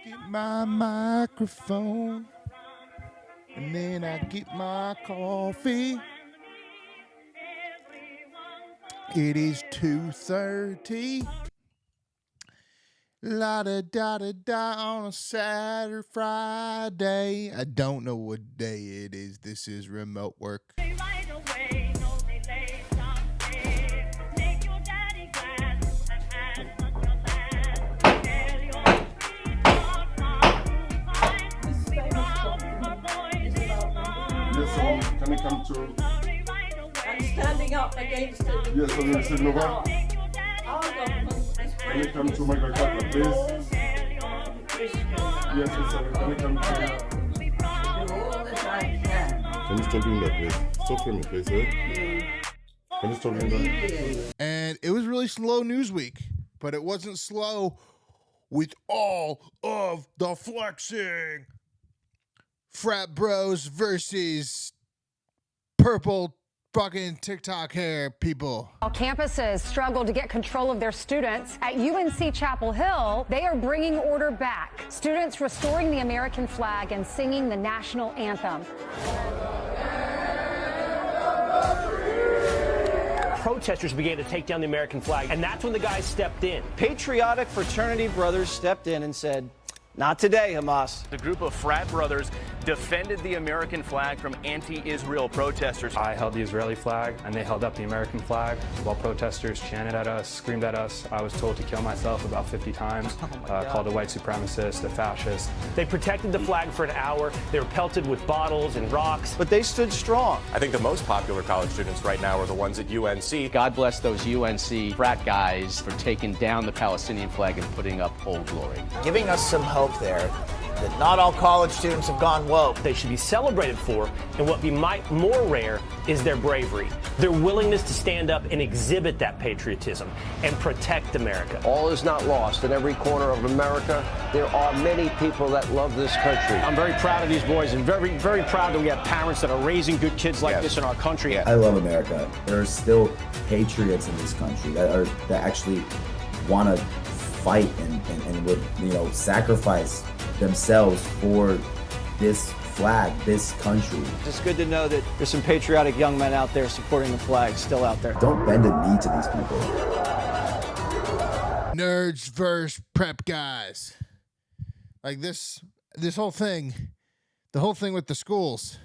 Get my microphone, and then I get my coffee. It is 2:30. La da da da da on a Saturday, Friday. I don't know what day it is. This is remote work. Can you come to? I'm standing up against it. Yes, so you should know. Can you come to my Kakata, please? Yes, sir. Can you come to? Can you stop doing that, please? Stop filming, please, Can you stop doing that? And it was really slow news week, but it wasn't slow with all of the flexing. Frat bros versus purple fucking TikTok hair people. While campuses struggle to get control of their students, at UNC Chapel Hill, they are bringing order back. Students restoring the American flag and singing the national anthem. Protesters began to take down the American flag, and that's when the guys stepped in. Patriotic fraternity brothers stepped in and said, "Not today, Hamas." The group of frat brothers defended the American flag from anti-Israel protesters. I held the Israeli flag, and they held up the American flag while protesters chanted at us, screamed at us. I was told to kill myself about 50 times, called a white supremacist, a fascist. They protected the flag for an hour. They were pelted with bottles and rocks. But they stood strong. I think the most popular college students right now are the ones at UNC. God bless those UNC frat guys for taking down the Palestinian flag and putting up Old Glory. Giving us some hope there that not all college students have gone woke. They should be celebrated for, and what be more rare is their bravery, their willingness to stand up and exhibit that patriotism and protect America. All is not lost. In every corner of America, there are many people that love this country. I'm very proud of these boys and very, very proud that we have parents that are raising good kids like this in our country. I love America. There are still patriots in this country that actually want to fight and would, sacrifice themselves for this flag, this country. It's good to know that there's some patriotic young men out there supporting the flag still out there. Don't bend a knee to these people. Nerds versus prep guys. Like this whole thing, the whole thing with the schools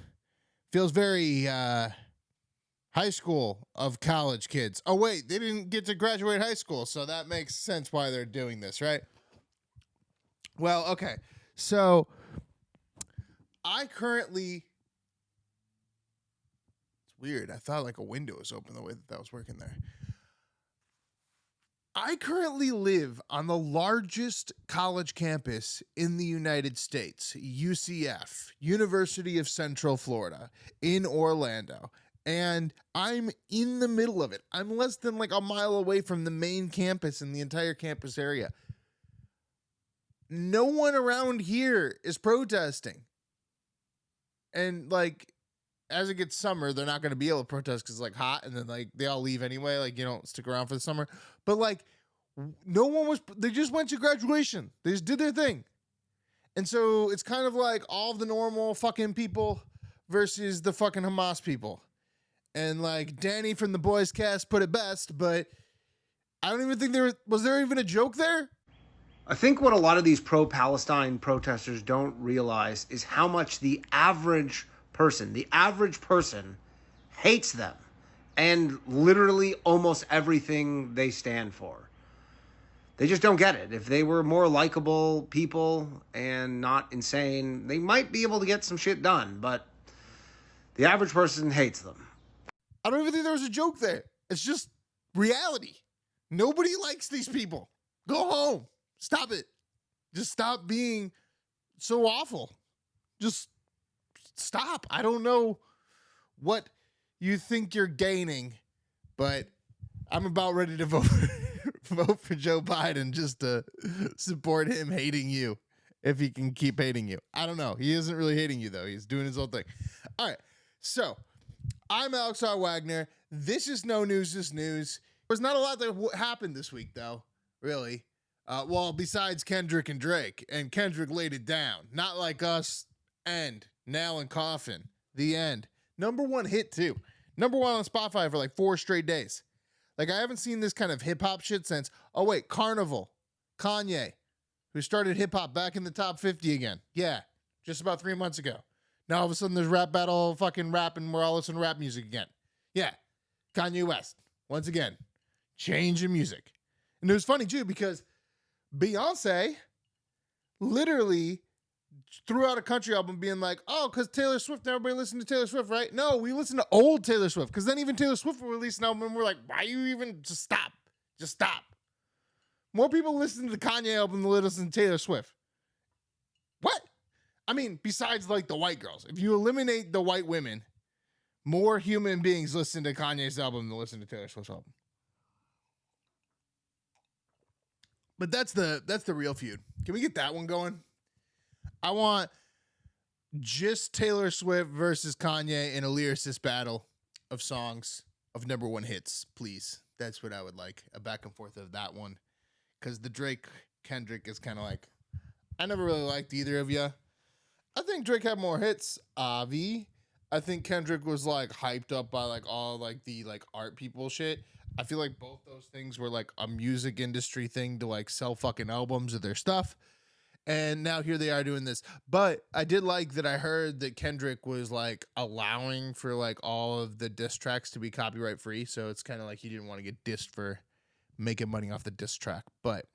feels very high school of college kids. Oh wait, they didn't get to graduate high school, so that makes sense why they're doing this, right? Well, okay. So I currently, it's weird. I thought like a window was open the way that was working there. I currently live on the largest college campus in the United States, UCF, University of Central Florida, in Orlando. And I'm in the middle of it. I'm less than like a mile away from the main campus and the entire campus area. No one around here is protesting. And like, as it gets summer, they're not going to be able to protest because it's like hot, and then like they all leave anyway. Like, you don't stick around for the summer. But like, no one was, they just went to graduation. They just did their thing. And so it's kind of like all of the normal fucking people versus the fucking Hamas people. And like Danny from the Boys Cast put it best, but I don't even think was there even a joke there? I think what a lot of these pro-Palestine protesters don't realize is how much the average person hates them and literally almost everything they stand for. They just don't get it. If they were more likable people and not insane, they might be able to get some shit done, but the average person hates them. I don't even think there was a joke there. It's just reality. Nobody likes these people. Go home. Stop it. Just stop being so awful. Just stop. I don't know what you think you're gaining, but I'm about ready to vote for Joe Biden just to support him hating you if he can keep hating you. I don't know. He isn't really hating you, though. He's doing his own thing. All right. So I'm Alex R. Wagner. This is No News is News. There's not a lot that happened this week, though, really. Well, besides Kendrick and Drake, and Kendrick laid it down. Not Like Us, end. Nail and Coffin, the end. #1 hit, too. #1 on Spotify for like 4 straight days. Like, I haven't seen this kind of hip-hop shit since, oh, wait, Carnival, Kanye, who started hip-hop back in the top 50 again. Yeah, just about 3 months ago. Now, all of a sudden, there's rap battle, fucking rap, and we're all listening to rap music again. Yeah, Kanye West, once again, change in music. And it was funny, too, because Beyonce literally threw out a country album being like, oh, because Taylor Swift, everybody listened to Taylor Swift, right? No, we listened to old Taylor Swift, because then even Taylor Swift will release an album, and we're like, why you even, just stop. More people listen to the Kanye album than listen to Taylor Swift. What? I mean, besides like the white girls, if you eliminate the white women, more human beings listen to Kanye's album than listen to Taylor Swift's album. But that's the real feud. Can we get that one going? I want just Taylor Swift versus Kanye in a lyricist battle of songs of #1 hits, please. That's what I would like, a back and forth of that one. Because the Drake Kendrick is kind of like, I never really liked either of you. I think Drake had more hits, Avi. I think Kendrick was like hyped up by like all like the like art people shit. I feel like both those things were like a music industry thing to like sell fucking albums of their stuff. And now here they are doing this. But I did like that I heard that Kendrick was like allowing for like all of the diss tracks to be copyright free. So it's kind of like he didn't want to get dissed for making money off the diss track. But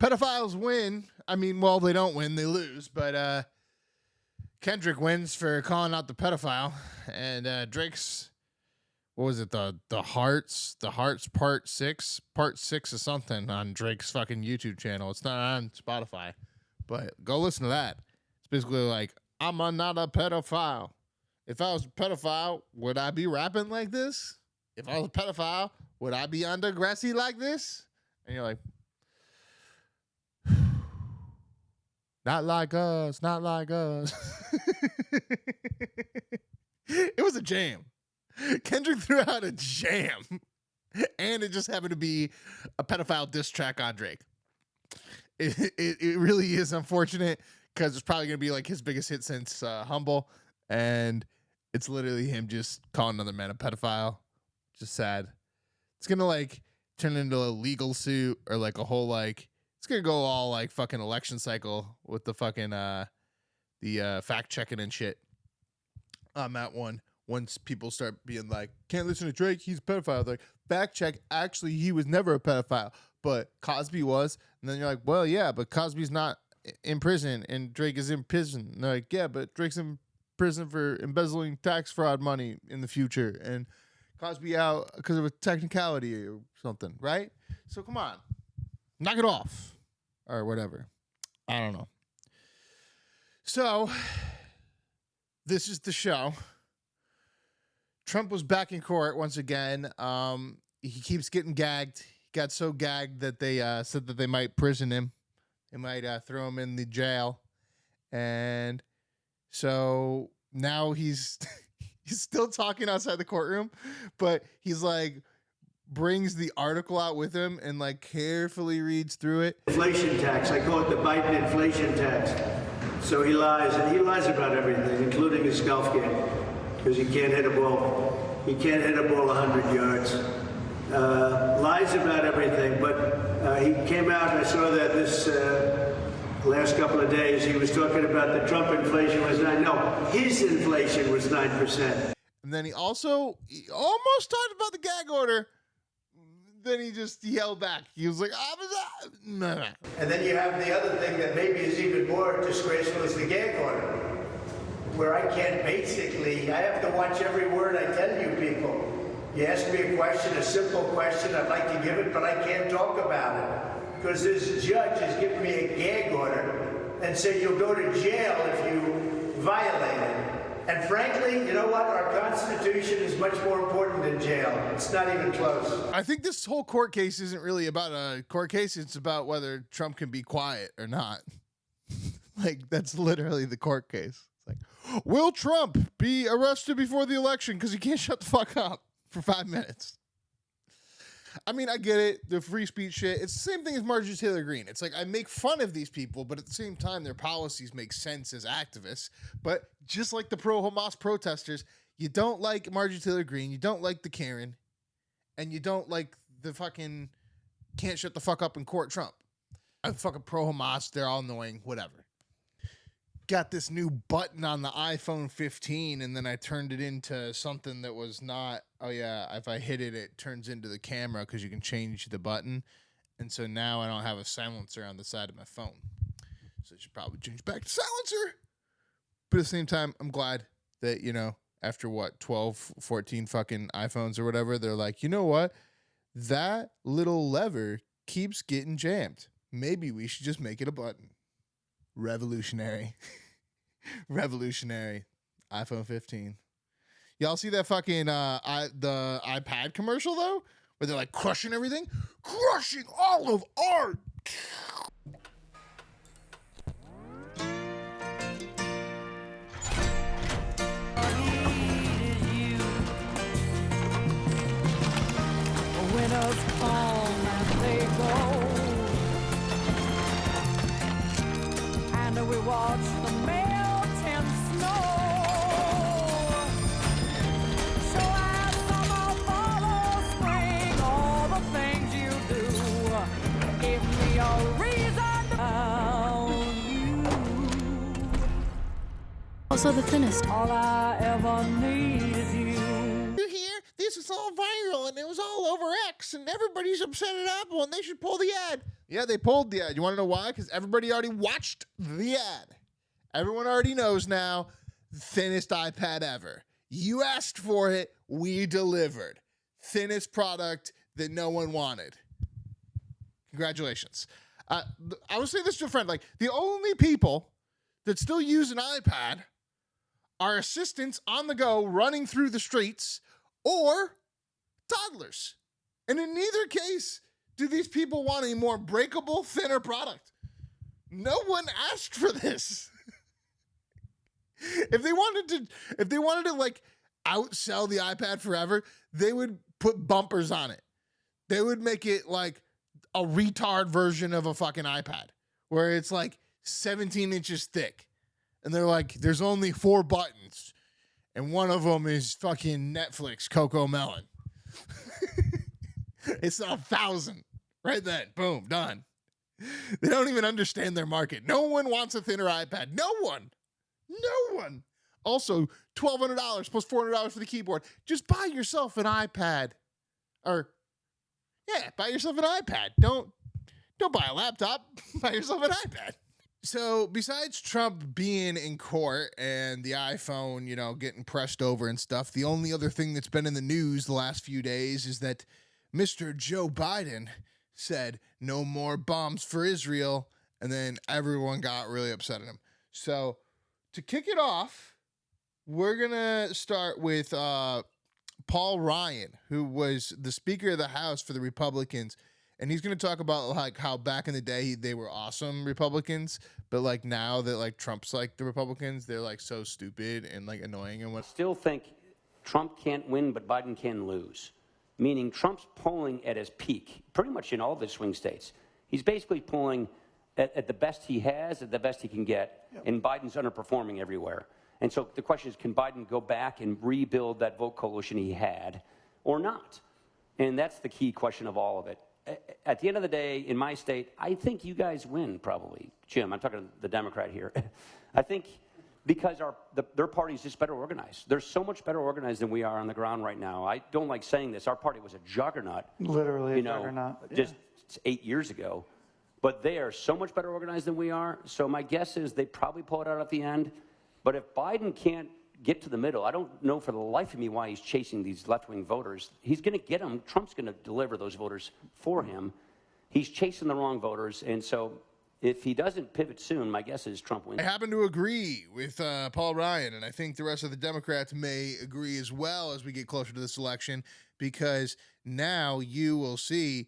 pedophiles win. I mean, well, they don't win, they lose. But Kendrick wins for calling out the pedophile. And Drake's, what was it, the Hearts part 6 of something on Drake's fucking YouTube channel. It's not on Spotify, but go listen to that. It's basically like, I'm not a pedophile. If I was a pedophile, would I be rapping like this? If I was a pedophile, would I be under Grassy like this? And you're like, not like us, not like us. It was a jam. Kendrick threw out a jam, and it just happened to be a pedophile diss track on Drake. It really is unfortunate because it's probably going to be like his biggest hit since Humble, and it's literally him just calling another man a pedophile. Just sad. It's going to like turn into a legal suit or like a whole like, it's going to go all like fucking election cycle with the fucking the fact checking and shit on that one. Once people start being like, can't listen to Drake, he's a pedophile. They're like, fact check, actually, he was never a pedophile, but Cosby was. And then you're like, well, yeah, but Cosby's not in prison, and Drake is in prison. And they're like, yeah, but Drake's in prison for embezzling tax fraud money in the future, and Cosby out because of a technicality or something, right? So come on, knock it off, or whatever. I don't know. So this is the show. Trump was back in court once again. He keeps getting gagged. He got so gagged that they said that they might prison him. They might throw him in the jail. And so now he's he's still talking outside the courtroom, but he's like brings the article out with him and like carefully reads through it. Inflation tax. I call it the Biden inflation tax. So he lies, and he lies about everything, including his golf game. Because he can't hit a ball. He can't hit a ball 100 yards. Lies about everything, but he came out, I saw that this last couple of days, he was talking about the Trump inflation was 9%. No, his inflation was 9%. And then he almost talked about the gag order. Then he just yelled back. He was like, no. And then you have the other thing that maybe is even more disgraceful is the gag order, where I can't I have to watch every word I tell you people. You ask me a question, a simple question, I'd like to give it, but I can't talk about it. Because this judge has given me a gag order and said you'll go to jail if you violate it. And frankly, you know what? Our Constitution is much more important than jail. It's not even close. I think this whole court case isn't really about a court case. It's about whether Trump can be quiet or not. Like, that's literally the court case. Like, will Trump be arrested before the election because he can't shut the fuck up for 5 minutes? I mean, I get it. The free speech shit. It's the same thing as Marjorie Taylor Greene. It's like I make fun of these people, but at the same time, their policies make sense as activists. But just like the pro-Hamas protesters, you don't like Marjorie Taylor Greene, you don't like the Karen, and you don't like the fucking can't shut the fuck up in court Trump. I'm fucking pro-Hamas. They're all annoying. Whatever. Got this new button on the iPhone 15, and then I turned it into something that was not. Oh yeah, if I hit it, it turns into the camera because you can change the button, and so now I don't have a silencer on the side of my phone. So I should probably change back to silencer. But at the same time, I'm glad that, you know, after what 12, 14 fucking iPhones or whatever, they're like, you know what, that little lever keeps getting jammed. Maybe we should just make it a button. Revolutionary. Revolutionary. iPhone 15. Y'all see that fucking the iPad commercial though? Where they're like crushing everything? Crushing all of art. Winners come and they go, and we watch the melting snow. So as summer follows spring, all the things you do give me a reason to own you. Also the thinnest. All I ever need is you. You hear? This is all viral and it was all over X and everybody's upset at Apple and they should pull the ad. Yeah, they pulled the ad. You want to know why? Because everybody already watched the ad. Everyone already knows now, thinnest iPad ever. You asked for it, we delivered. Thinnest product that no one wanted. Congratulations. I was saying this to a friend, like the only people that still use an iPad are assistants on the go running through the streets or toddlers. And in neither case do these people want a more breakable, thinner product. No one asked for this. If they wanted to like outsell the iPad forever, they would put bumpers on it. They would make it like a retard version of a fucking iPad where it's like 17 inches thick. And they're like, there's only 4 buttons. And one of them is fucking Netflix, Coco Melon. It's 1,000. Right then. Boom. Done. They don't even understand their market. No one wants a thinner iPad. No one. No one. Also, $1,200 plus $400 for the keyboard. Just buy yourself an iPad. Or, yeah, buy yourself an iPad. Don't buy a laptop. Buy yourself an iPad. So besides Trump being in court and the iPhone, you know, getting pressed over and stuff, the only other thing that's been in the news the last few days is that Mr. Joe Biden said no more bombs for Israel, and then everyone got really upset at him. So to kick it off, we're going to start with Paul Ryan, who was the Speaker of the House for the Republicans. And he's going to talk about like how back in the day they were awesome Republicans, but like now that like Trump's like the Republicans, they're like so stupid and like annoying and what. Still think Trump can't win, but Biden can lose. Meaning Trump's polling at his peak, pretty much in all the swing states. He's basically polling at the best he has, at the best he can get, and Biden's underperforming everywhere. And so the question is, can Biden go back and rebuild that vote coalition he had or not? And that's the key question of all of it. At the end of the day, in my state, I think you guys win probably. Jim, I'm talking to the Democrat here. I think because their party is just better organized. They're so much better organized than we are on the ground right now. I don't like saying this. Our party was a juggernaut. Literally a juggernaut. Just 8 years ago. But they are so much better organized than we are. So my guess is they probably pull it out at the end. But if Biden can't get to the middle, I don't know for the life of me why he's chasing these left-wing voters. He's going to get them. Trump's going to deliver those voters for him. He's chasing the wrong voters. And so if he doesn't pivot soon, my guess is Trump wins. I happen to agree with Paul Ryan, and I think the rest of the Democrats may agree as well as we get closer to this election, because now you will see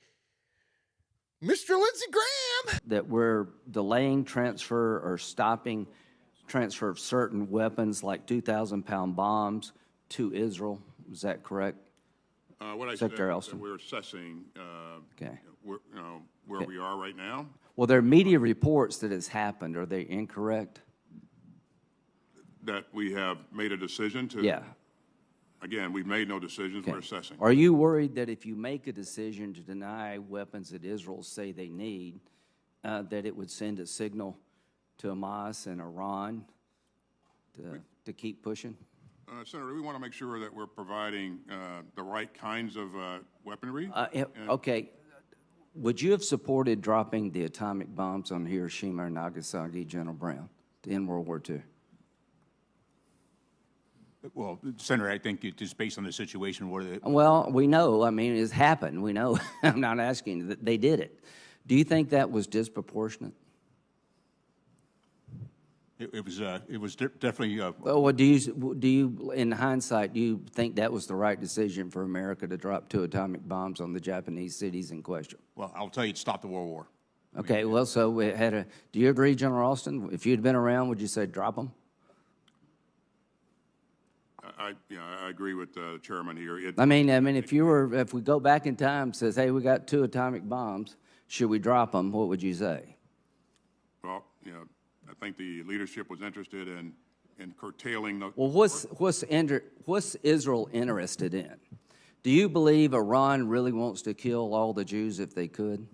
Mr. Lindsey Graham. That we're delaying transfer or stopping transfer of certain weapons like 2,000-pound bombs to Israel. Is that correct? What I said is that we're assessing where we are right now. Well, there are media reports that it's happened. Are they incorrect? That we have made a decision to. Yeah. Again, we've made no decisions. We're assessing. Are you worried that if you make a decision to deny weapons that Israel say they need, that it would send a signal to Hamas and Iran to keep pushing? Senator, we want to make sure that we're providing the right kinds of weaponry. Okay. Would you have supported dropping the atomic bombs on Hiroshima and Nagasaki, General Brown, to end World War II? Well, Senator, I think just based on the situation where Well, we know. I mean, it's happened. We know. I'm not asking. They did it. Do you think that was disproportionate? it was definitely. Well, do you, in hindsight, do you think that was the right decision for America to drop 2 atomic bombs on the Japanese cities in question? Well, I'll tell you, it stopped the World War. Okay. Well, so it had a. Do you agree, General Austin? If you'd been around, would you say drop them? I agree with the chairman here. I mean, if we go back in time, says, hey, we got 2 atomic bombs, should we drop them? What would you say? Well, I think the leadership was interested in curtailing the. Well, what's Israel interested in? Do you believe Iran really wants to kill all the Jews if they could?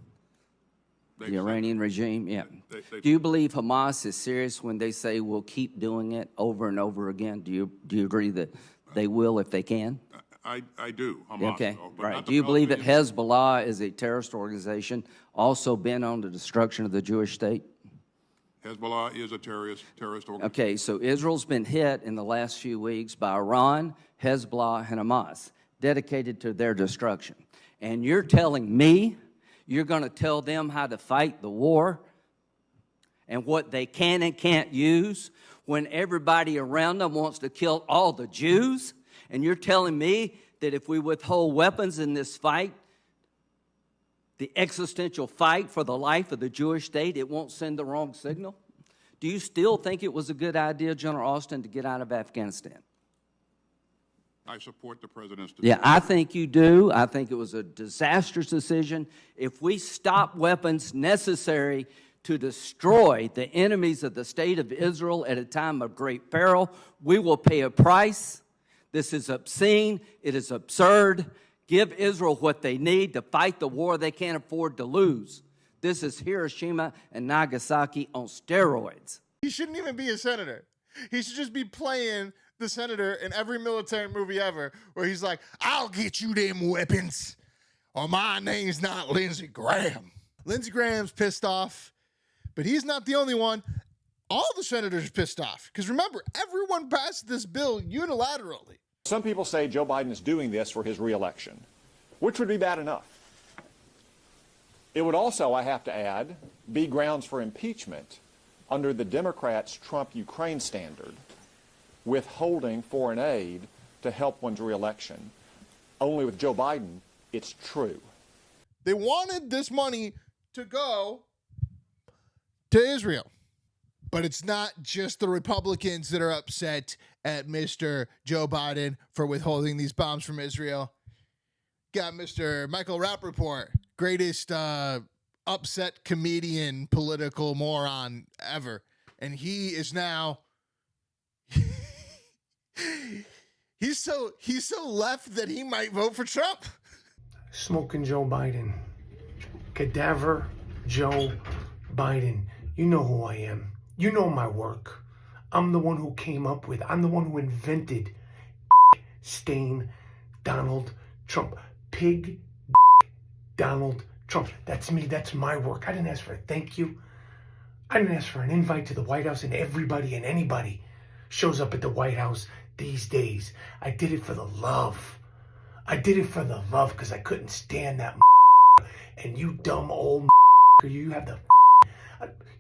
The Iranian regime, yeah. Do you believe Hamas is serious when they say we'll keep doing it over and over again? Do you agree that they will if they can? I do. Hamas, okay, though, right. Do you believe that Hezbollah is a terrorist organization also bent on the destruction of the Jewish state? Hezbollah is a terrorist organization. Okay, so Israel's been hit in the last few weeks by Iran, Hezbollah, and Hamas, dedicated to their destruction. And you're telling me you're going to tell them how to fight the war and what they can and can't use when everybody around them wants to kill all the Jews? And you're telling me that if we withhold weapons in this fight, the existential fight for the life of the Jewish state, it won't send the wrong signal? Do you still think it was a good idea, General Austin, to get out of Afghanistan? I support the president's decision. Yeah, I think you do. I think it was a disastrous decision. If we stop weapons necessary to destroy the enemies of the state of Israel at a time of great peril, we will pay a price. This is obscene. It is absurd. Give Israel what they need to fight the war they can't afford to lose. This is Hiroshima and Nagasaki on steroids. He shouldn't even be a senator. He should just be playing the senator in every military movie ever where he's like, I'll get you them weapons or my name's not Lindsey Graham. Lindsey Graham's pissed off, but he's not the only one. All the senators are pissed off because remember, everyone passed this bill unilaterally. Some people say Joe Biden is doing this for his reelection, which would be bad enough. It would also, I have to add, be grounds for impeachment under the Democrats' Trump-Ukraine standard, withholding foreign aid to help one's reelection. Only with Joe Biden, it's true. They wanted this money to go to Israel. But it's not just the Republicans that are upset at Mr. Joe Biden for withholding these bombs from Israel. Got Mr. Michael Rapaport, greatest upset comedian, political moron ever. And he is now... he's so left that he might vote for Trump. Smoking Joe Biden. Cadaver Joe Biden. You know who I am. You know my work. I'm the one who came up with, I'm the one who invented stain Donald Trump. Pig Donald Trump. That's me. That's my work. I didn't ask for a thank you. I didn't ask for an invite to the White House, and everybody and anybody shows up at the White House these days. I did it for the love. I did it for the love because I couldn't stand that and you dumb old you have the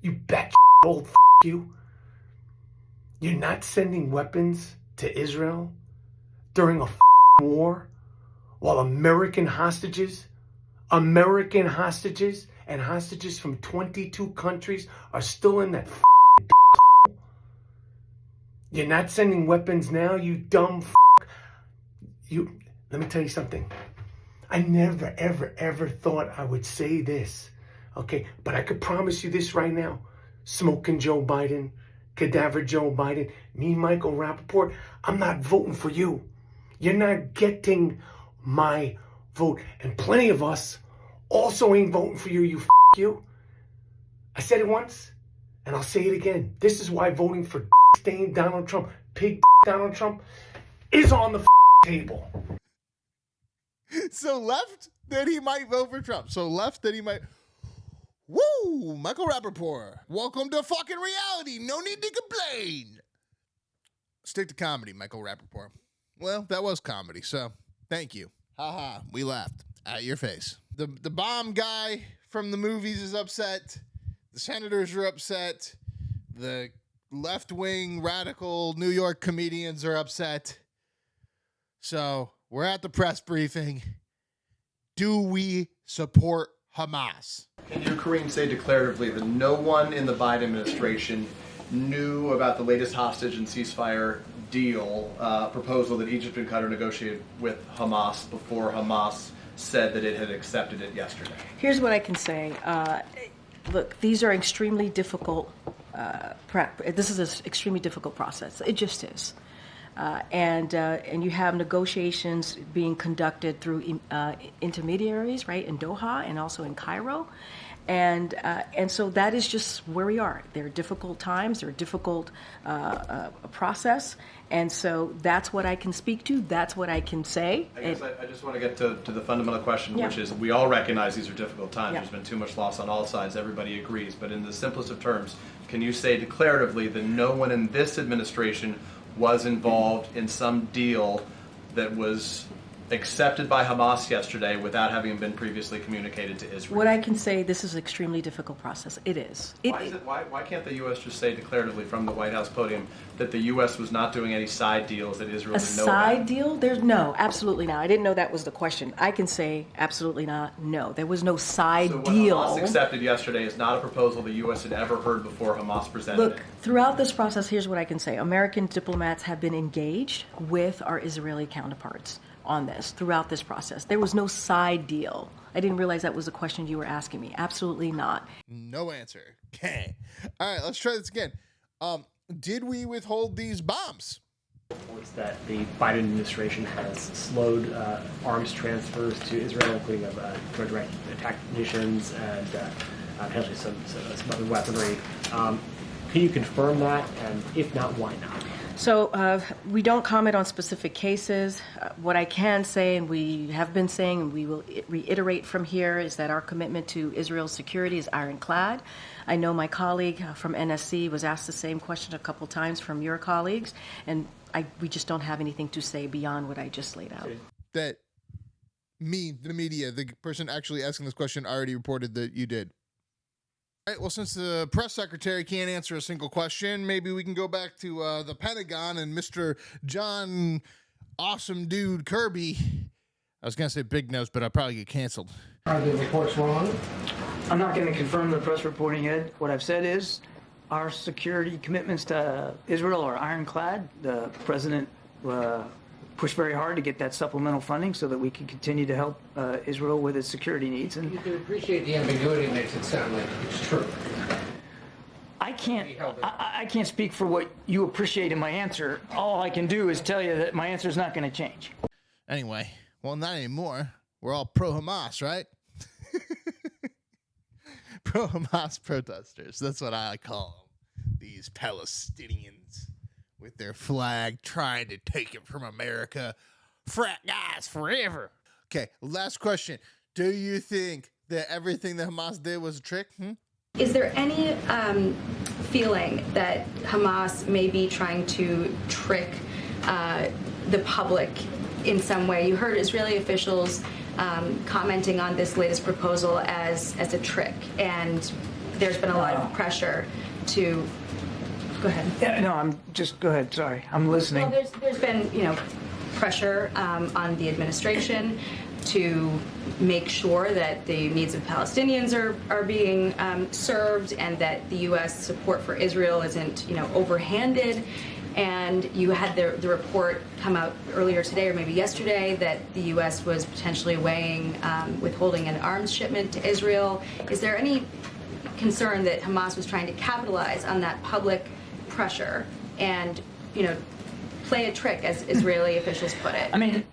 you bat old you. You're not sending weapons to Israel during a war while American hostages and hostages from 22 countries are still in that You're not sending weapons now, you dumb you. Let me tell you something. I never, ever, ever thought I would say this, okay? But I could promise you this right now. Smoking Joe Biden, Cadaver Joe Biden, me, Michael Rapaport, I'm not voting for you. You're not getting my vote. And plenty of us also ain't voting for you, you. I said it once, and I'll say it again. This is why voting for stained Donald Trump, pig Donald Trump, is on the table. So left, that he might vote for Trump. So left, that he might... Woo! Michael Rapaport. Welcome to fucking reality. No need to complain. Stick to comedy, Michael Rapaport. Well, that was comedy, so thank you. Haha, we laughed at your face. The bomb guy from the movies is upset. The senators are upset. The left-wing radical New York comedians are upset. So we're at the press briefing. Do we support Hamas? Can you, Kareem, say declaratively that no one in the Biden administration knew about the latest hostage and ceasefire deal proposal that Egypt and Qatar negotiated with Hamas before Hamas said that it had accepted it yesterday? Here's what I can say. Look, these are extremely difficult. This is an extremely difficult process. It just is. And you have negotiations being conducted through intermediaries, right, in Doha and also in Cairo. And so that is just where we are. They're difficult times. They're a difficult process. And so that's what I can speak to. That's what I can say. I guess I just want to get to the fundamental question, which is we all recognize these are difficult times. There's been too much loss on all sides. Everybody agrees. But in the simplest of terms, can you say declaratively that no one in this administration was involved in some deal that was accepted by Hamas yesterday without having been previously communicated to Israel? What I can say, this is an extremely difficult process. It is. Why can't the U.S. just say declaratively from the White House podium that the U.S. was not doing any side deals that Israel didn't know about? A side deal? No, absolutely not. I didn't know that was the question. I can say absolutely not. No, there was no side deal. What Hamas accepted yesterday is not a proposal the U.S. had ever heard before Hamas presented it. Look, throughout this process, here's what I can say. American diplomats have been engaged with our Israeli counterparts on this throughout this process. There was no side deal. I didn't realize that was the question you were asking me. Absolutely not. No answer. Okay. All right, let's try this again. Did we withhold these bombs? Reports that the Biden administration has slowed arms transfers to Israel, including for direct attack munitions and potentially some other weaponry. Can you confirm that? And if not, why not? So we don't comment on specific cases. What I can say, and we have been saying, and we will reiterate from here, is that our commitment to Israel's security is ironclad. I know my colleague from NSC was asked the same question a couple times from your colleagues, and we just don't have anything to say beyond what I just laid out. That me, the media, the person actually asking this question already reported that you did. All right, well, since the press secretary can't answer a single question, maybe we can go back to the Pentagon and Mr. John Awesome Dude Kirby. I was going to say Big Nose, but I'll probably get canceled. Are the reports wrong? I'm not going to confirm the press reporting, Ed. What I've said is our security commitments to Israel are ironclad. The president pushed very hard to get that supplemental funding so that we can continue to help Israel with its security needs. And you can appreciate the ambiguity makes it sound like it's true. I can't speak for what you appreciate in my answer. All I can do is tell you that my answer is not going to change. Anyway, well, not anymore. We're all pro-Hamas, right? Pro-Hamas protesters. That's what I call them. These Palestinians with their flag trying to take it from America. Frat guys forever. Okay, last question. Do you think that everything that Hamas did was a trick? Is there any feeling that Hamas may be trying to trick the public in some way? You heard Israeli officials commenting on this latest proposal as a trick, and there's been a lot of pressure to... Go ahead. Yeah, no, go ahead. Sorry, I'm listening. Well, there's been, pressure on the administration to make sure that the needs of Palestinians are being served, and that the U.S. support for Israel isn't, overhanded. And you had the report come out earlier today, or maybe yesterday, that the U.S. was potentially weighing withholding an arms shipment to Israel. Is there any concern that Hamas was trying to capitalize on that public pressure and, play a trick, as Israeli officials put it? I mean,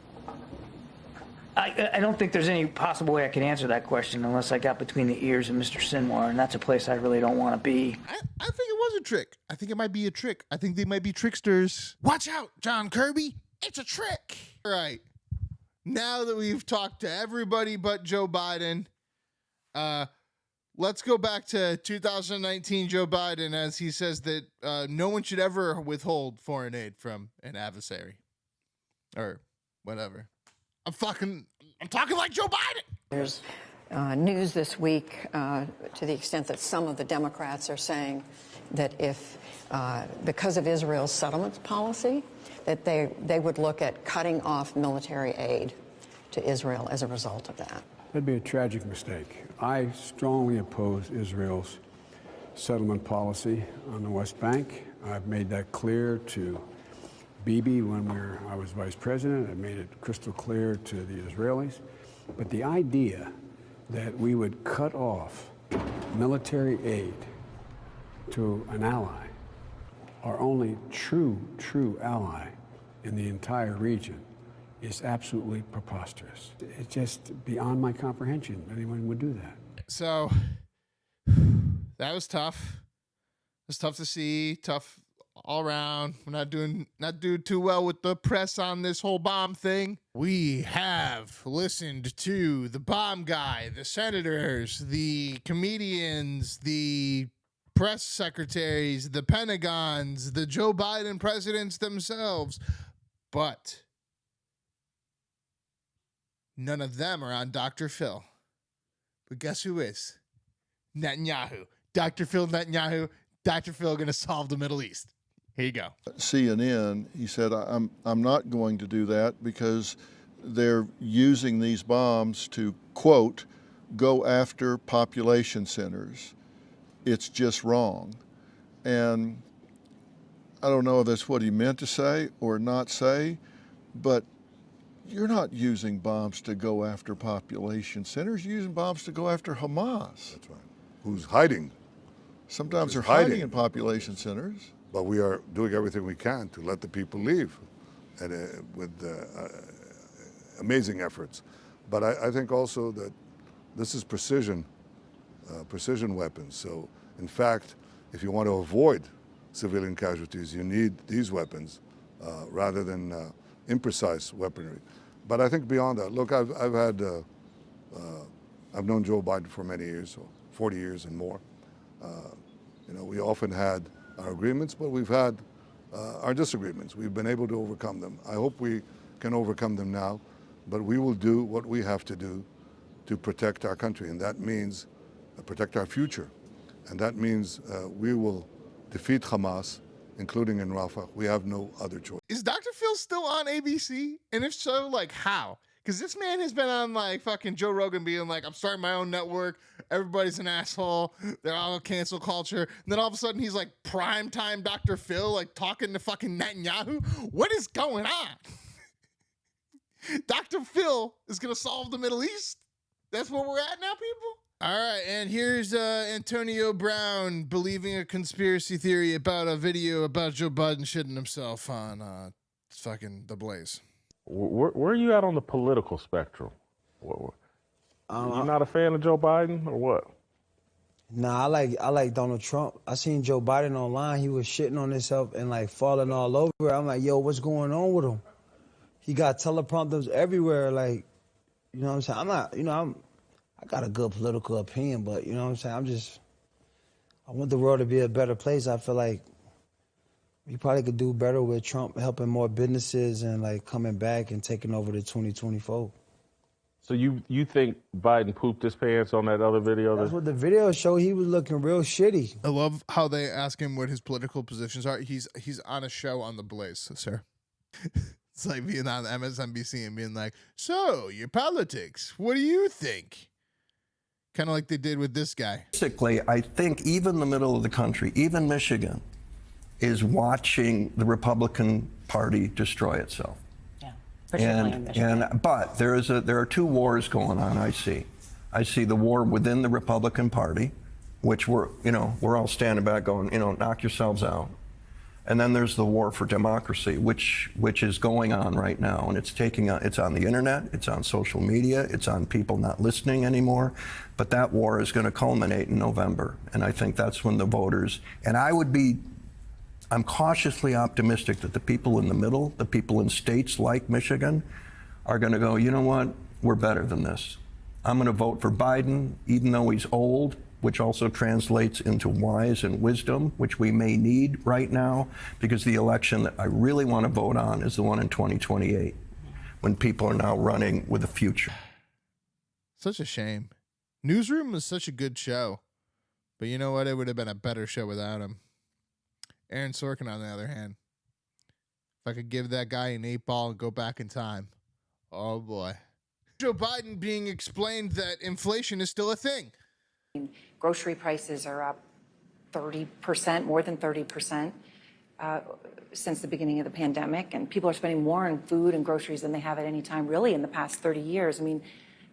I don't think there's any possible way I could answer that question unless I got between the ears of Mr. Sinwar, and that's a place I really don't want to be. I think it was a trick. I think it might be a trick. I think they might be tricksters. Watch out, John Kirby. It's a trick. All right. Now that we've talked to everybody but Joe Biden, let's go back to 2019 Joe Biden, as he says that no one should ever withhold foreign aid from an adversary or whatever. I'm talking like Joe Biden. There's news this week to the extent that some of the Democrats are saying that if, because of Israel's settlement policy, that they would look at cutting off military aid to Israel as a result of that. That'd be a tragic mistake. I strongly oppose Israel's settlement policy on the West Bank. I've made that clear to Bibi when I was vice president. I made it crystal clear to the Israelis. But the idea that we would cut off military aid to an ally, our only true ally in the entire region, is absolutely preposterous. It's just beyond my comprehension that anyone would do that. So that was tough. It was tough to see, tough all around. We're not doing too well with the press on this whole bomb thing. We have listened to the bomb guy, the senators, the comedians, the press secretaries, the Pentagons, the Joe Biden presidents themselves, but none of them are on Dr. Phil. But guess who is? Netanyahu. Dr. Phil Netanyahu. Dr. Phil going to solve the Middle East. Here you go. CNN, he said, I'm not going to do that because they're using these bombs to, quote, go after population centers. It's just wrong. And I don't know if that's what he meant to say or not say, but you're not using bombs to go after population centers. You're using bombs to go after Hamas. That's right. Who's hiding. Sometimes they're hiding in population centers. But we are doing everything we can to let the people leave, and with amazing efforts. But I think also that this is precision weapons. So, in fact, if you want to avoid civilian casualties, you need these weapons rather than imprecise weaponry. But I think beyond that, look, I've known Joe Biden for many years, 40 years and more. We often had our agreements, but we've had our disagreements. We've been able to overcome them. I hope we can overcome them now, but we will do what we have to do to protect our country, and that means protect our future. And that means we will defeat Hamas, including in Rafah. We have no other choice. Is Dr. Phil still on ABC? And if so, like how? Because this man has been on like fucking Joe Rogan being like, I'm starting my own network. Everybody's an asshole. They're all cancel culture. And then all of a sudden he's like primetime Dr. Phil, like talking to fucking Netanyahu. What is going on? Dr. Phil is going to solve the Middle East? That's where we're at now, people? All right, and here's Antonio Brown believing a conspiracy theory about a video about Joe Biden shitting himself on fucking The Blaze. Where are you at on the political spectrum? You're not a fan of Joe Biden or what? Nah, I like Donald Trump. I seen Joe Biden online. He was shitting on himself and like falling all over. I'm like, yo, what's going on with him? He got teleprompters everywhere. Like, you know what I'm saying? I'm not, I got a good political opinion, but you know what I'm saying? I want the world to be a better place. I feel like we probably could do better with Trump helping more businesses and like coming back and taking over the 2024. So you think Biden pooped his pants on that other video? That's what the video showed. He was looking real shitty. I love how they ask him what his political positions are. He's on a show on The Blaze, sir. It's like being on MSNBC and being like, so your politics, what do you think? Kind of like they did with this guy. Basically, I think even the middle of the country, even Michigan, is watching the Republican Party destroy itself. But there are two wars going on. I see the war within the Republican Party, which we're all standing back going, knock yourselves out. And then there's the war for democracy, which is going on right now, and it's on the internet, it's on social media, it's on people not listening anymore. But that war is going to culminate in November, and I think that's when the voters. And I'm cautiously optimistic that the people in the middle, the people in states like Michigan, are going to go, you know what, we're better than this. I'm going to vote for Biden, even though he's old, which also translates into wise and wisdom, which we may need right now, because the election that I really want to vote on is the one in 2028, when people are now running with a future. Such a shame. Newsroom was such a good show, but you know what? It would have been a better show without him. Aaron Sorkin, on the other hand, if I could give that guy an 8-ball and go back in time, oh boy. Joe Biden being explained that inflation is still a thing. Grocery prices are up 30%, more than 30% since the beginning of the pandemic, and people are spending more on food and groceries than they have at any time really in the past 30 years. I mean,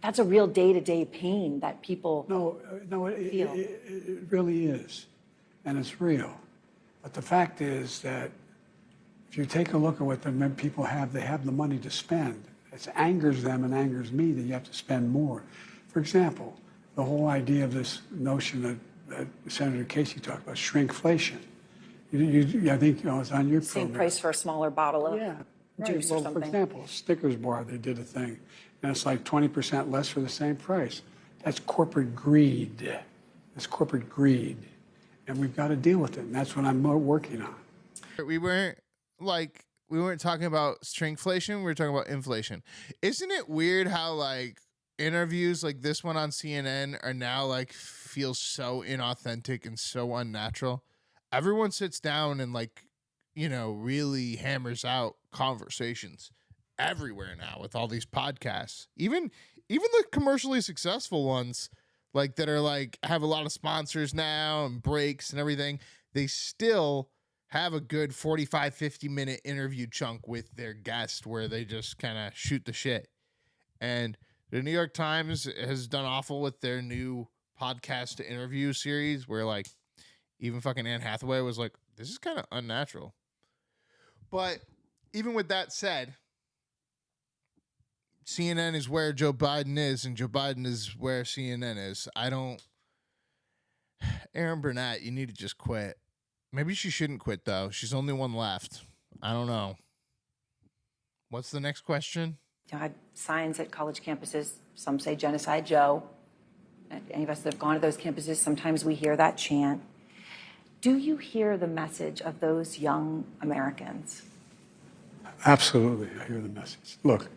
that's a real day-to-day pain that people feel. It really is, and it's real. But the fact is that if you take a look at what the people have, they have the money to spend. It angers them and angers me that you have to spend more. For example, the whole idea of this notion that Senator Casey talked about, shrinkflation. I think it's on your Same program. price for a smaller bottle of juice or something. For example, Snickers bar, they did a thing, and it's like 20% less for the same price. That's corporate greed. That's corporate greed. And we've got to deal with it, and that's what I'm working on. We weren't talking about shrinkflation, we were talking about inflation. Isn't it weird how interviews like this one on CNN are now feel so inauthentic and so unnatural? Everyone sits down and really hammers out conversations everywhere now with all these podcasts. Even the commercially successful ones that are have a lot of sponsors now and breaks and everything, they still have a good 45, 50-minute interview chunk with their guest where they just kind of shoot the shit. And the New York Times has done awful with their new podcast to interview series where even fucking Anne Hathaway was like, this is kind of unnatural. But even with that said, CNN is where Joe Biden is, and Joe Biden is where CNN is. Aaron Burnett, you need to just quit. Maybe she shouldn't quit, though. She's only one left. I don't know. What's the next question? Signs at college campuses, some say Genocide Joe. Any of us that have gone to those campuses, sometimes we hear that chant. Do you hear the message of those young Americans? Absolutely, I hear the message. Look,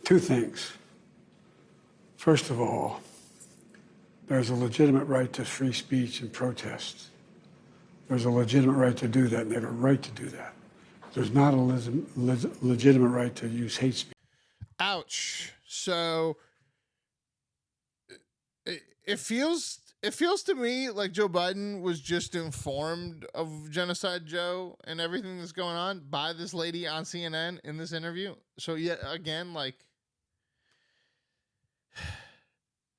two things. First of all, there's a legitimate right to free speech and protest. There's a legitimate right to do that, and they have a right to do that. There's not a legitimate right to use hate speech. Ouch. So it feels to me like Joe Biden was just informed of Genocide Joe and everything that's going on by this lady on CNN in this interview. So yet again,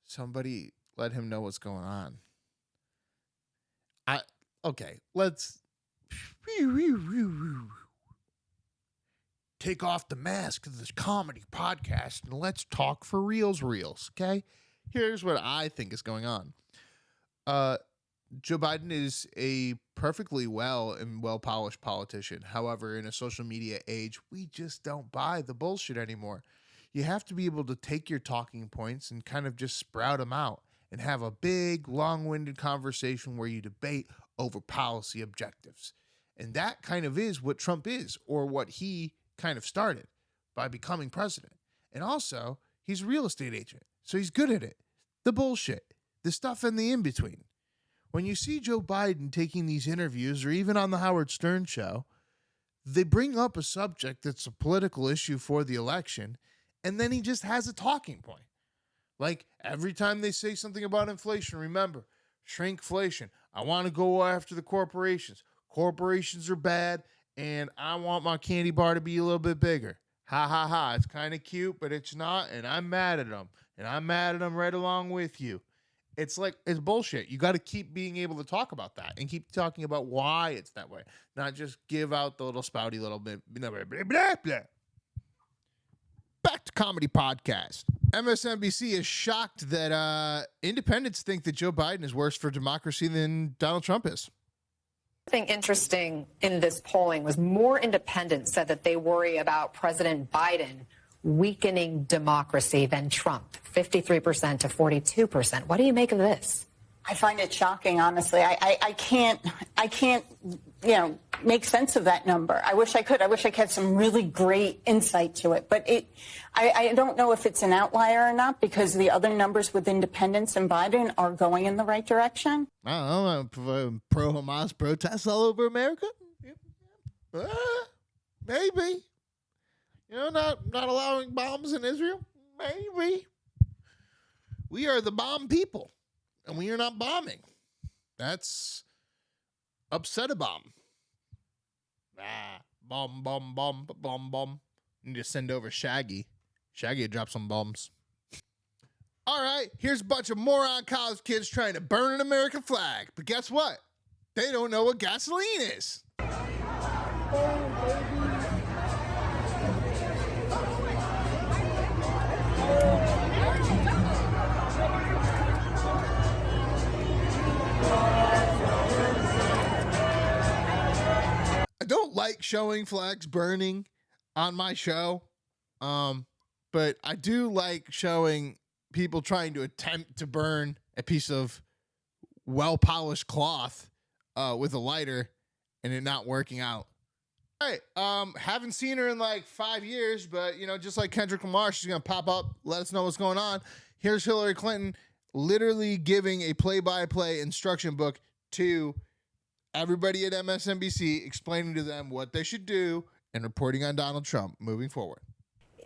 somebody let him know what's going on. Let's take off the mask of this comedy podcast and let's talk for reals, okay? Here's what I think is going on. Joe Biden is a perfectly well-polished politician. However, in a social media age, we just don't buy the bullshit anymore. You have to be able to take your talking points and kind of just sprout them out and have a big, long-winded conversation where you debate over policy objectives. And that kind of is what Trump is, or what he kind of started by becoming president. And also, he's a real estate agent, so he's good at it. The bullshit, the stuff in the in-between. When you see Joe Biden taking these interviews, or even on the Howard Stern show, they bring up a subject that's a political issue for the election, and then he just has a talking point. Every time they say something about inflation, remember, shrinkflation. I want to go after the corporations. corporations are bad, and I want my candy bar to be a little bit bigger. Ha ha ha. It's kind of cute, but it's not, and I'm mad at them. And I'm mad at them right along with you. It's like, it's bullshit. You got to keep being able to talk about that and keep talking about why it's that way. Not just give out the little spouty little bit. Blah, blah, blah, blah, blah. Back to comedy podcast. MSNBC is shocked that independents think that Joe Biden is worse for democracy than Donald Trump is. Something interesting in this polling was more independents said that they worry about President Biden weakening democracy than Trump, 53% to 42%. What do you make of this? I find it shocking, honestly. I can't, make sense of that number. I wish I could. I wish I had some really great insight to it. But I don't know if it's an outlier or not, because the other numbers with independents and Biden are going in the right direction. I don't know. Pro-Hamas protests all over America? Maybe. Not allowing bombs in Israel? Maybe. We are the bomb people, and we are not bombing. That's upset a bomb. Bomb, bomb, bomb, bomb, bomb. Need to send over Shaggy. Shaggy drop some bombs. All right, here's a bunch of moron college kids trying to burn an American flag. But guess what? They don't know what gasoline is. I don't like showing flags burning on my show, but I do like showing people trying to attempt to burn a piece of well-polished cloth with a lighter and it not working out. All right, haven't seen her in like 5 years, but, just like Kendrick Lamar, she's going to pop up, let us know what's going on. Here's Hillary Clinton literally giving a play-by-play instruction book to everybody at MSNBC, explaining to them what they should do and reporting on Donald Trump moving forward.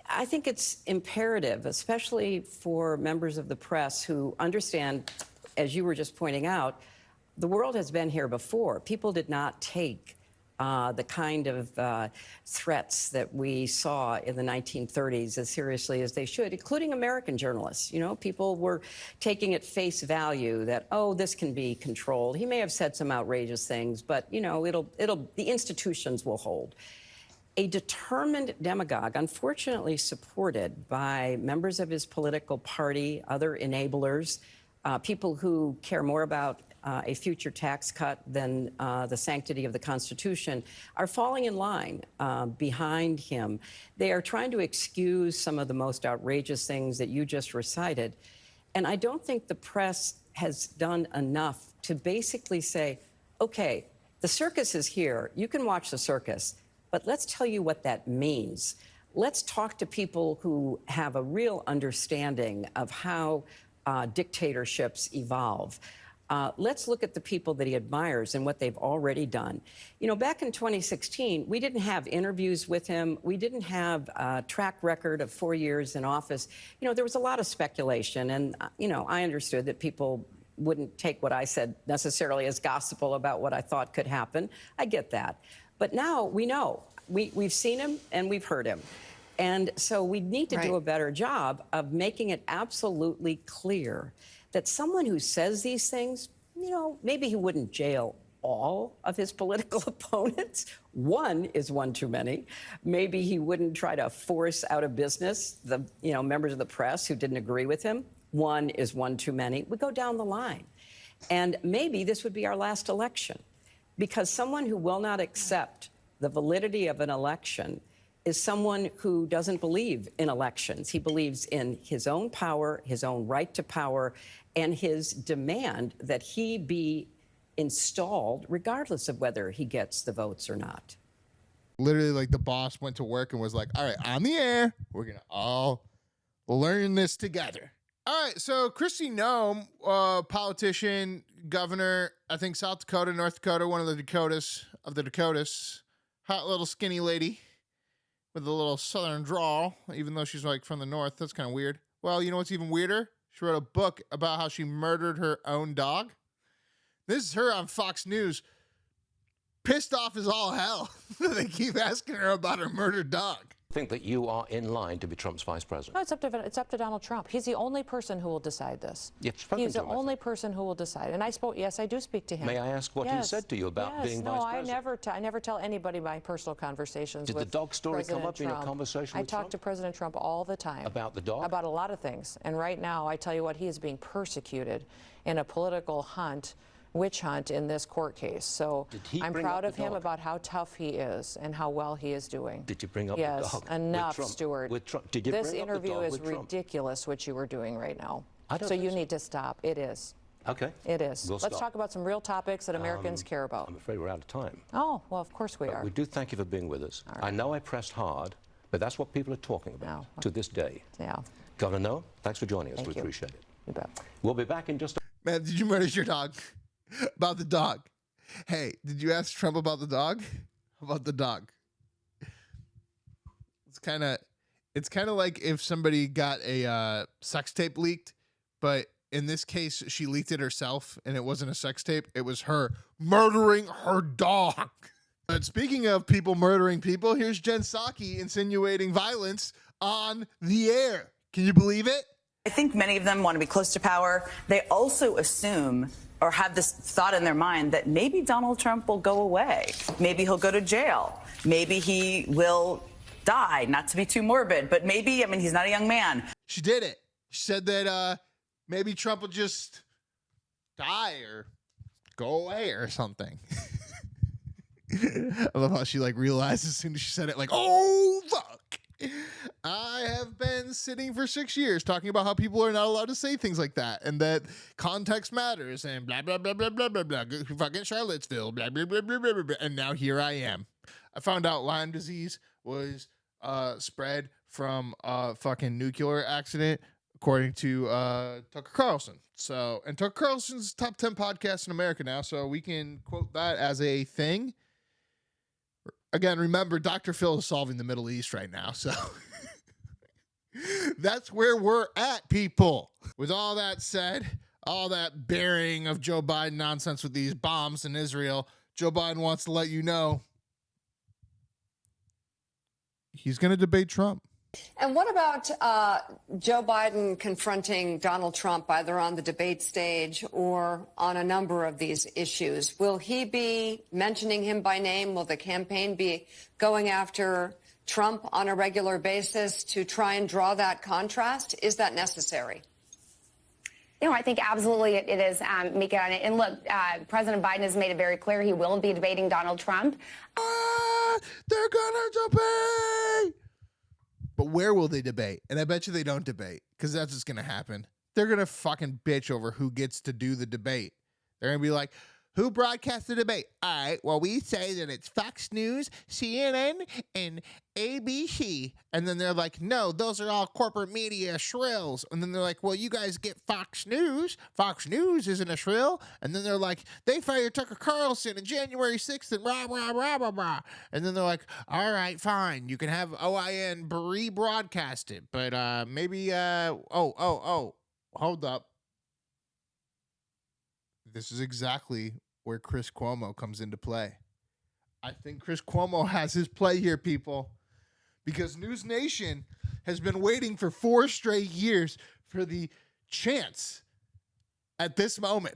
I think it's imperative, especially for members of the press who understand, as you were just pointing out, the world has been here before. People did not take the kind of threats that we saw in the 1930s as seriously as they should, including American journalists. People were taking at face value that, this can be controlled. He may have said some outrageous things, but, the institutions will hold. A determined demagogue, unfortunately supported by members of his political party, other enablers, people who care more about a future tax cut than the sanctity of the Constitution, are falling in line behind him. They are trying to excuse some of the most outrageous things that you just recited. And I don't think the press has done enough to basically say, okay, the circus is here. You can watch the circus, but let's tell you what that means. Let's talk to people who have a real understanding of how dictatorships evolve. Let's look at the people that he admires and what they've already done. Back in 2016, we didn't have interviews with him. We didn't have a track record of 4 years in office. There was a lot of speculation, and, I understood that people wouldn't take what I said necessarily as gospel about what I thought could happen. I get that. But now we know. We've seen him and we've heard him. And so we need to do a better job of making it absolutely clear that someone who says these things, maybe he wouldn't jail all of his political opponents. One is one too many. Maybe he wouldn't try to force out of business the, members of the press who didn't agree with him. One is one too many. We go down the line. And maybe this would be our last election, because someone who will not accept the validity of an election is someone who doesn't believe in elections. He believes in his own power, his own right to power, and his demand that he be installed regardless of whether he gets the votes or not. Literally, like, the boss went to work and was like, all right, on the air, we're going to all learn this together. All right, so Kristi Noem, politician, governor, I think South Dakota, North Dakota, one of the Dakotas, hot little skinny lady with a little southern drawl, even though she's like from the north. That's kind of weird. Well, you know what's even weirder? She wrote a book about how she murdered her own dog. This is her on Fox News pissed off as all hell. They keep asking her about her murdered dog. Think that you are in line to be Trump's vice president? No, it's up to Donald Trump. He's the only person who will decide this. He's the only person who will decide. And I spoke. Yes, I do speak to him. May I ask what he said to you about being vice president? I never tell anybody my personal conversations. Did with the dog story President come up Trump. in a conversation with I talk to President Trump all the time. About the dog? About a lot of things. And right now, I tell you what, he is being persecuted in a political witch hunt in this court case. So I'm proud of him about how tough he is and how well he is doing. Did you bring up the dog? Yes, enough, Trump, Stuart. Did you this bring interview up the dog is ridiculous, what you were doing right now. I don't so think you so. need to stop. It is. Okay. It is. We'll Let's stop. talk about some real topics that Americans care about. I'm afraid we're out of time. Oh, well, of course we are. We do thank you for being with us. I know I pressed hard, but that's what people are talking about to this day. Yeah. Governor Noem, thanks for joining us. Thank we you. appreciate it. You bet. We'll be back in just a... Man, did you murder your dog? About the dog. Hey, did you ask Trump about the dog? About the dog. It's kind of like if somebody got a sex tape leaked, but in this case, she leaked it herself, and it wasn't a sex tape. It was her murdering her dog. But speaking of people murdering people, here's Jen Psaki insinuating violence on the air. Can you believe it? I think many of them want to be close to power. They also assume or have this thought in their mind that maybe Donald Trump will go away. Maybe he'll go to jail. Maybe he will die, not to be too morbid, but maybe, I mean, he's not a young man. She did it. She said that maybe Trump will just die or go away or something. I love how she like realized as soon as she said it, like, oh, fuck. I have been sitting for 6 years talking about how people are not allowed to say things like that and that context matters and blah, blah, blah, blah, blah, blah, blah, fucking Charlottesville, blah, blah, blah, blah, blah, blah, blah. And now here I am. I found out Lyme disease was spread from a fucking nuclear accident, according to Tucker Carlson. So, and Tucker Carlson's top 10 podcast in America now, so we can quote that as a thing. Again, remember, Dr. Phil is solving the Middle East right now, so that's where we're at, people. With all that said, all that bearing of Joe Biden nonsense with these bombs in Israel, Joe Biden wants to let you know he's going to debate Trump. And what about Joe Biden confronting Donald Trump either on the debate stage or on a number of these issues? Will he be mentioning him by name? Will the campaign be going after Trump on a regular basis to try and draw that contrast? Is that necessary? You know, I think absolutely it is, Mika. And look, President Biden has made it very clear he will be debating Donald Trump. They're going to debate! But where will they debate? And I bet you they don't debate, because that's what's going to happen. They're going to fucking bitch over who gets to do the debate. They're going to be like, who broadcasts the debate? All right, well, we say that it's Fox News, CNN, and ABC. And then they're like, no, those are all corporate media shrills. And then they're like, well, you guys get Fox News. Fox News isn't a shrill. And then they're like, they fired Tucker Carlson on January 6th and rah, rah, rah, rah, rah. And then they're like, all right, fine. You can have OIN rebroadcast it. But maybe, hold up. This is exactly where Chris Cuomo comes into play. I think Chris Cuomo has his play here, people, because News Nation has been waiting for 4 straight years for the chance at this moment.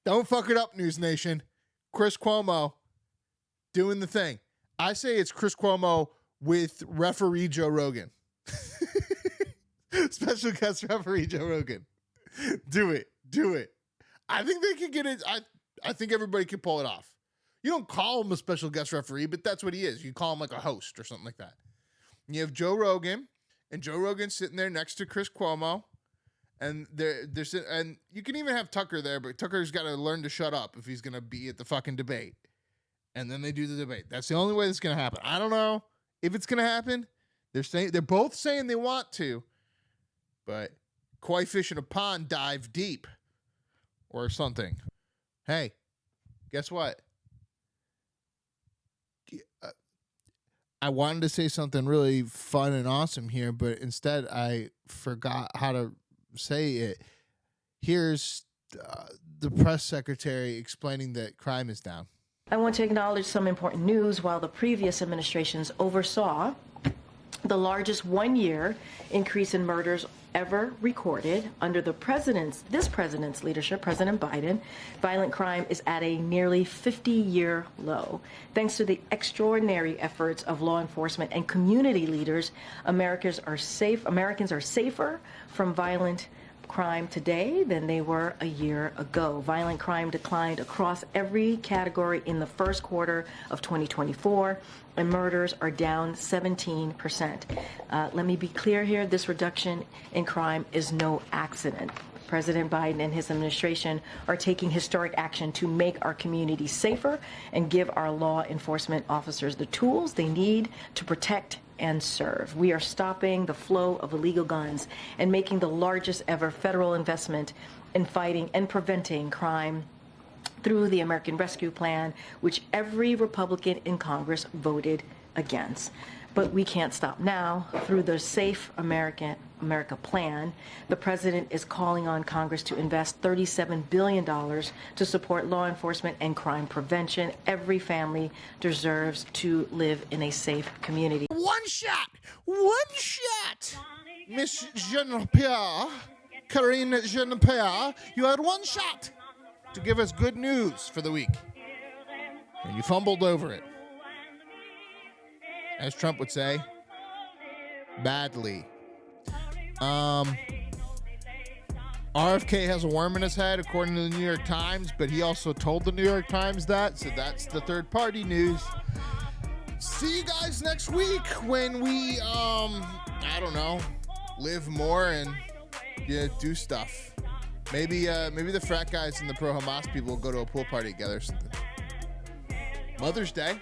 Don't fuck it up, News Nation. Chris Cuomo doing the thing. I say it's Chris Cuomo with referee Joe Rogan. Special guest referee Joe Rogan. Do it. Do it. I think they can get it. I think everybody can pull it off. You don't call him a special guest referee, but that's what he is. You call him like a host or something like that. And you have Joe Rogan, and Joe Rogan's sitting there next to Chris Cuomo, and and you can even have Tucker there, but Tucker's got to learn to shut up if he's going to be at the fucking debate. And then they do the debate. That's the only way that's going to happen. I don't know if it's going to happen. They're both saying they want to, but koi fish in a pond dive deep or something. Hey, guess what? I wanted to say something really fun and awesome here, but instead I forgot how to say it. Here's the press secretary explaining that crime is down. I want to acknowledge some important news. While the previous administrations oversaw the largest one-year increase in murders ever recorded under this president's leadership, President Biden, violent crime is at a nearly 50-year low. Thanks to the extraordinary efforts of law enforcement and community leaders, Americans are safer from violent crime today than they were a year ago. Violent crime declined across every category in the first quarter of 2024, and murders are down 17%. Let me be clear here, this reduction in crime is no accident. President Biden and his administration are taking historic action to make our communities safer and give our law enforcement officers the tools they need to protect and serve. We are stopping the flow of illegal guns and making the largest ever federal investment in fighting and preventing crime through the American Rescue Plan, which every Republican in Congress voted against. But we can't stop now. Through the Safe America Plan, the president is calling on Congress to invest $37 billion to support law enforcement and crime prevention. Every family deserves to live in a safe community. One shot! Miss Jean-Pierre, Karine Jean-Pierre, you had one shot to give us good news for the week. And you fumbled over it. As Trump would say, badly. RFK has a worm in his head, according to the New York Times, but he also told the New York Times that, so that's the third-party news. See you guys next week when we, I don't know, live more and do stuff. Maybe the frat guys and the pro-Hamas people will go to a pool party together or something. Mother's Day.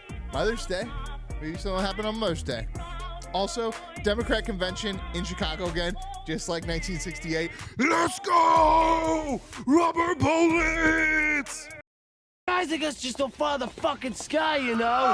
Maybe something will happen on Mother's Day. Also, Democrat convention in Chicago again, just like 1968. Let's go! Rubber bullets! I think it's just so far the fucking sky, you know?